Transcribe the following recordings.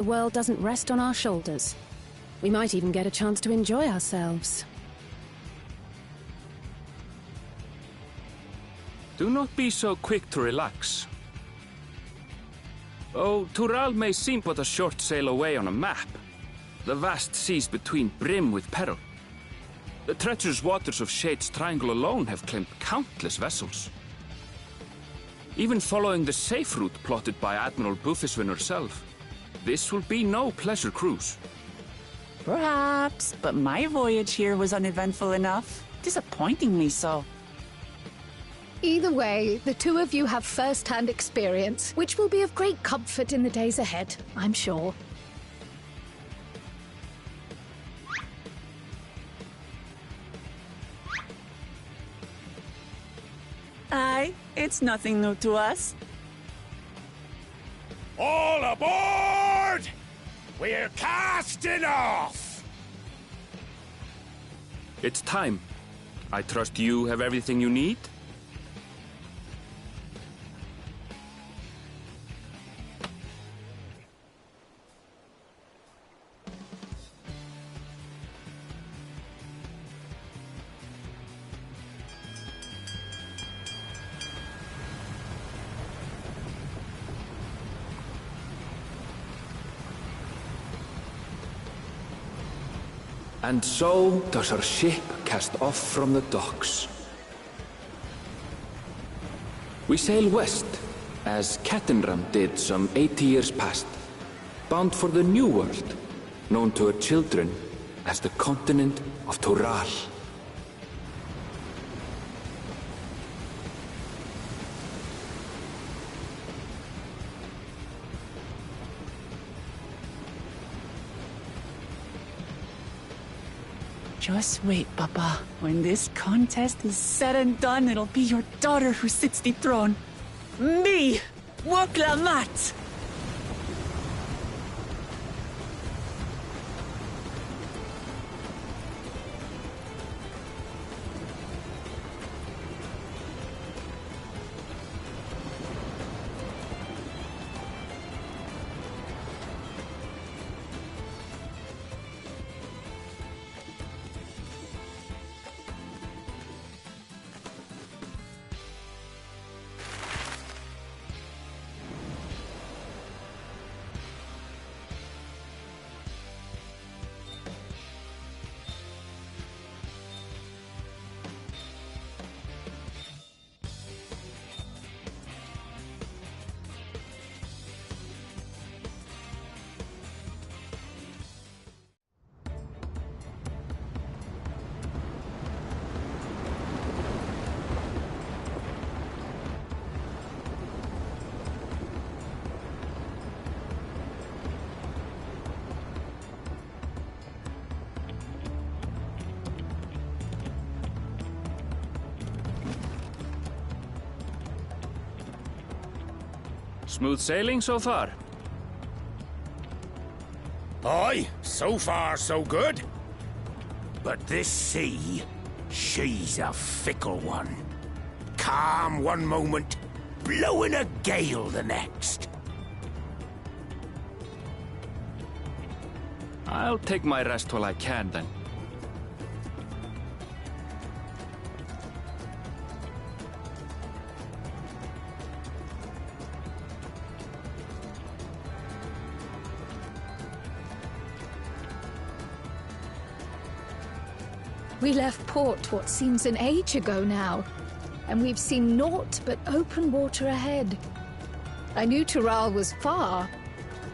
The world doesn't rest on our shoulders. We might even get a chance to enjoy ourselves. Do not be so quick to relax. Oh, Tural may seem but a short sail away on a map. The vast seas between brim with peril. The treacherous waters of Shade's Triangle alone have claimed countless vessels. Even following the safe route plotted by Admiral Bufiswin herself, this will be no pleasure cruise. Perhaps, but my voyage here was uneventful enough. Disappointingly so. Either way, the two of you have first-hand experience, which will be of great comfort in the days ahead, I'm sure. Aye, it's nothing new to us. All aboard! We're casting off! It's time. I trust you have everything you need? And so does our ship cast off from the docks. We sail west, as Kettenram did some 80 years past, bound for the New World, known to her children as the continent of Tural. Just wait, Papa. When this contest is said and done, it'll be your daughter who sits the throne. Me! Woklamat! Smooth sailing so far? Aye, so far so good. But this sea, she's a fickle one. Calm one moment, blowing a gale the next. I'll take my rest while I can, then. We left port what seems an age ago now, and we've seen naught but open water ahead. I knew Tural was far,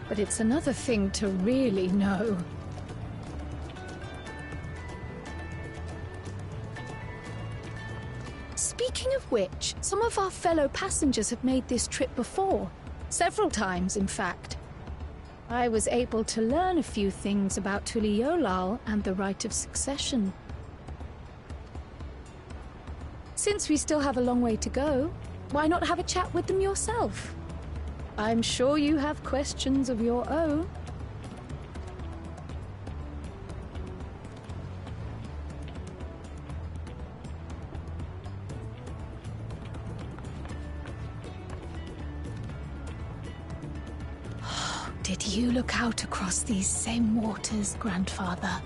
but it's another thing to really know. Speaking of which, some of our fellow passengers have made this trip before. Several times, in fact. I was able to learn a few things about Tuliyollal and the right of succession. Since we still have a long way to go, why not have a chat with them yourself? I'm sure you have questions of your own. Did you look out across these same waters, Grandfather?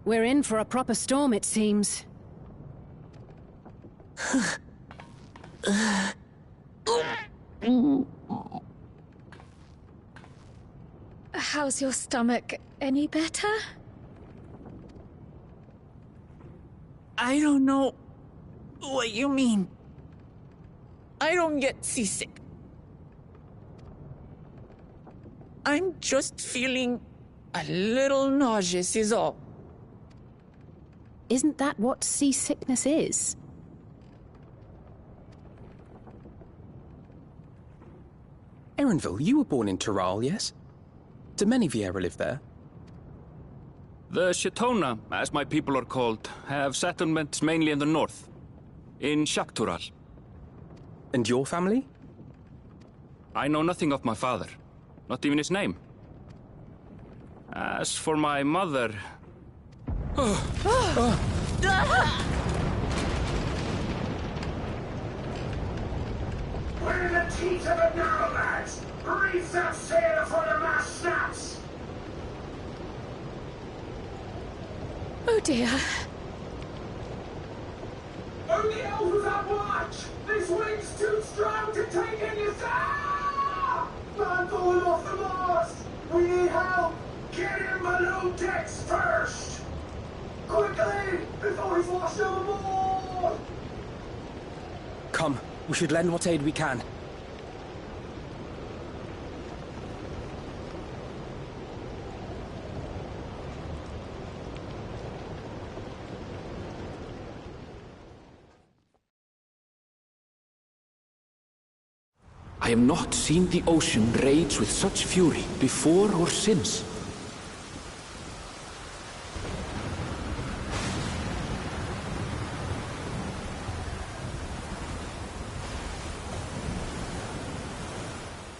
We're in for a proper storm, it seems. How's your stomach? Any better? I don't know what you mean. I don't get seasick. I'm just feeling a little nauseous is all. Isn't that what seasickness is? Erenville, you were born in Tural, yes? Do many Viera live there? The Shatona, as my people are called, have settlements mainly in the north, in Shaktural. And your family? I know nothing of my father, not even his name. As for my mother... We're in the teeth of it now, lads! Reef that sail before the mast snaps! Oh dear. Only Elf at watch! This wind's too strong to take in your sail! Man falling off the mast! We need help! Get him below decks first! Quickly! Before he's washed overboard! Come. We should lend what aid we can. I have not seen the ocean rage with such fury before or since.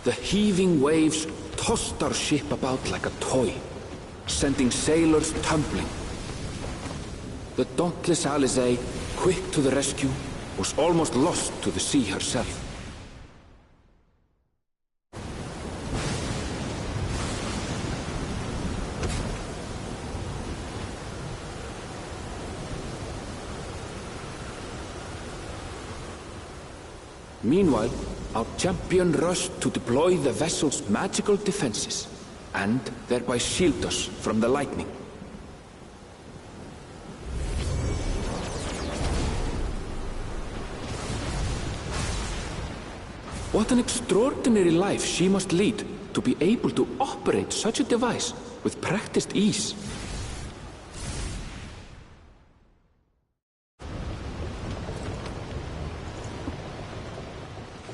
The heaving waves tossed our ship about like a toy, sending sailors tumbling. The dauntless Alizé, quick to the rescue, was almost lost to the sea herself. Meanwhile, our champion rushed to deploy the vessel's magical defenses, and thereby shield us from the lightning. What an extraordinary life she must lead to be able to operate such a device with practiced ease.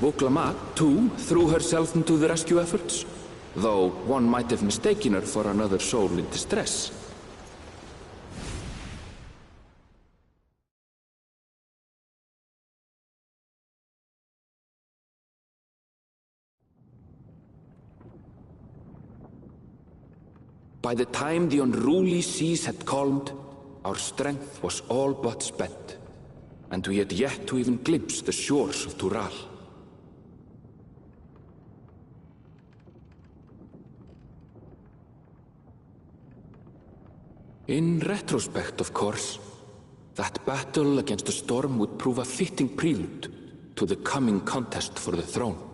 Vukla too, threw herself into the rescue efforts, though one might have mistaken her for another soul in distress. By the time the unruly seas had calmed, our strength was all but spent, and we had yet to even glimpse the shores of Tural. In retrospect, of course, that battle against the storm would prove a fitting prelude to the coming contest for the throne.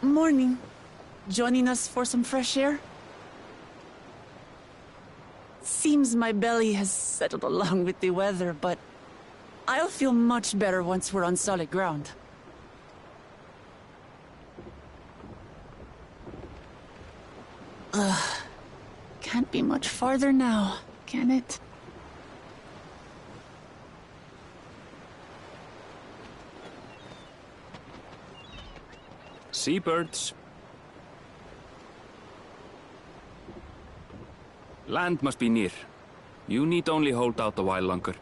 Morning. Joining us for some fresh air? Seems my belly has settled along with the weather, but I'll feel much better once we're on solid ground. Can't be much farther now, can it? Seabirds. Land must be near. You need only hold out a while longer.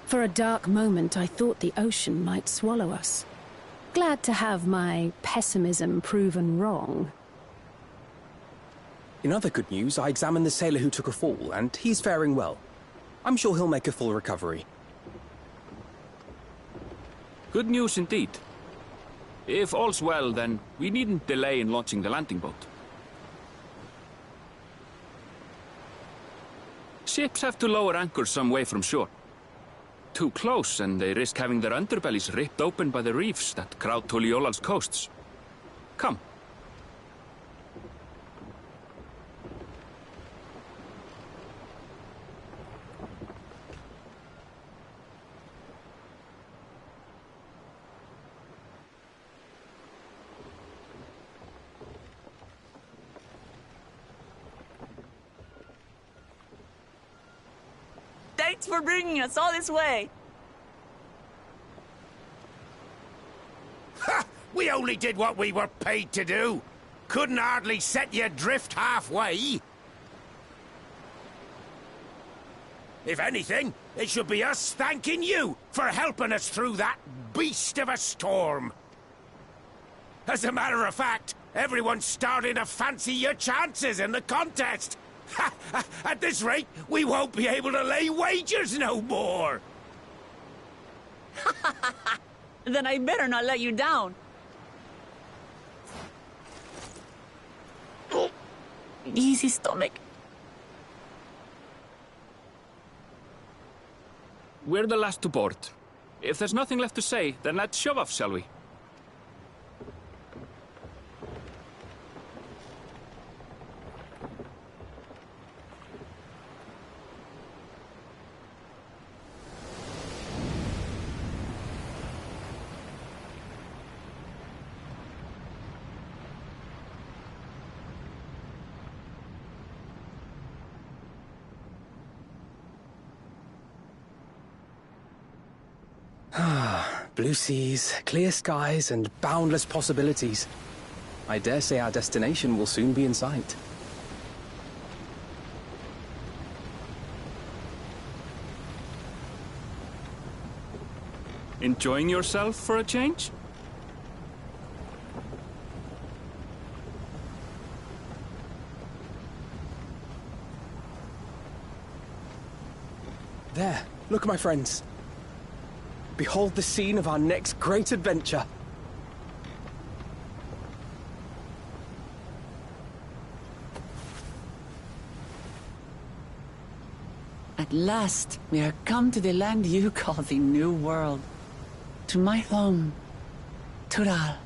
For a dark moment, I thought the ocean might swallow us. Glad to have my pessimism proven wrong. In other good news, I examined the sailor who took a fall, and he's faring well. I'm sure he'll make a full recovery. Good news indeed. If all's well, then we needn't delay in launching the landing boat. Ships have to lower anchor some way from shore. Too close, and they risk having their underbellies ripped open by the reefs that crowd Tuliola's coasts. Come. Thanks for bringing us all this way. Ha! We only did what we were paid to do. Couldn't hardly set you adrift halfway. If anything, it should be us thanking you for helping us through that beast of a storm. As a matter of fact, everyone's starting to fancy your chances in the contest. At this rate, we won't be able to lay wagers no more. Then I better not let you down. Easy, stomach. We're the last to board. If there's nothing left to say, then let's shove off, shall we? Blue seas, clear skies, and boundless possibilities. I dare say our destination will soon be in sight. Enjoying yourself for a change? There, look, my friends. Behold the scene of our next great adventure. At last, we are come to the land you call the New World. To my home, Tural.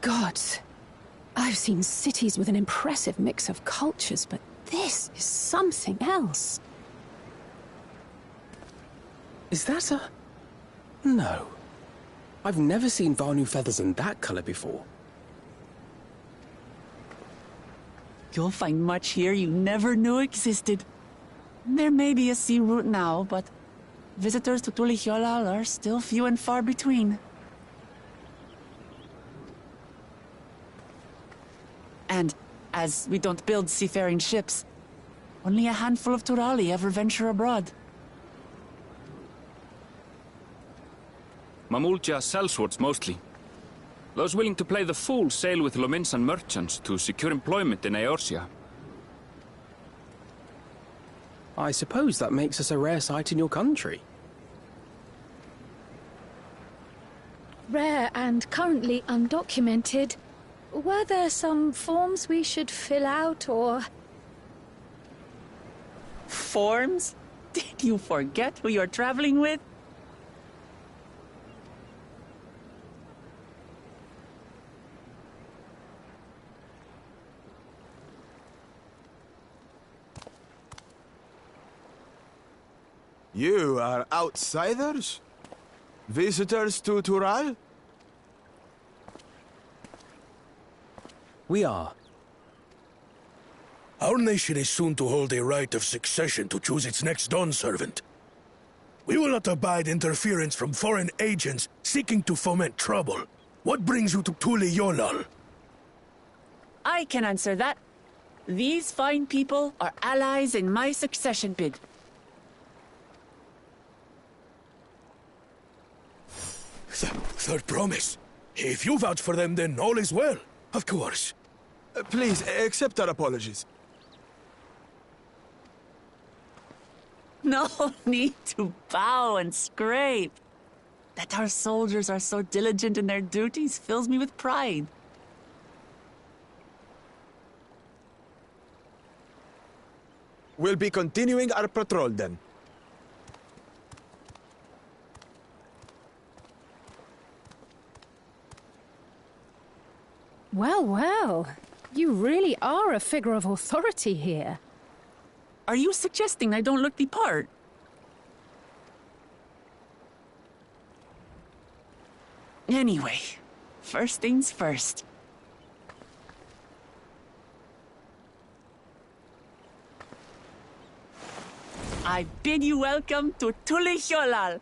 Gods, I've seen cities with an impressive mix of cultures, but this is something else. Is that a... No. I've never seen Vanu feathers in that color before. You'll find much here you never knew existed. There may be a sea route now, but visitors to Tuliyollal are still few and far between. And as we don't build seafaring ships. Only a handful of Turali ever venture abroad. Mamulja sellswords mostly. Those willing to play the fool sail with Lominsan merchants to secure employment in Eorzea. I suppose that makes us a rare sight in your country. Rare and currently undocumented. Were there some forms we should fill out, or...? Forms? Did you forget who you're traveling with? You are outsiders? Visitors to Tural? We are. Our nation is soon to hold a right of succession to choose its next dawn servant. We will not abide interference from foreign agents seeking to foment trouble. What brings you to Tuliyollal? I can answer that. These fine people are allies in my succession bid. Third promise. If you vouch for them, then all is well. Of course. Please, accept our apologies. No need to bow and scrape. That our soldiers are so diligent in their duties fills me with pride. We'll be continuing our patrol then. Well, well. You really are a figure of authority here. Are you suggesting I don't look the part? Anyway, first things first. I bid you welcome to Tuliyollal.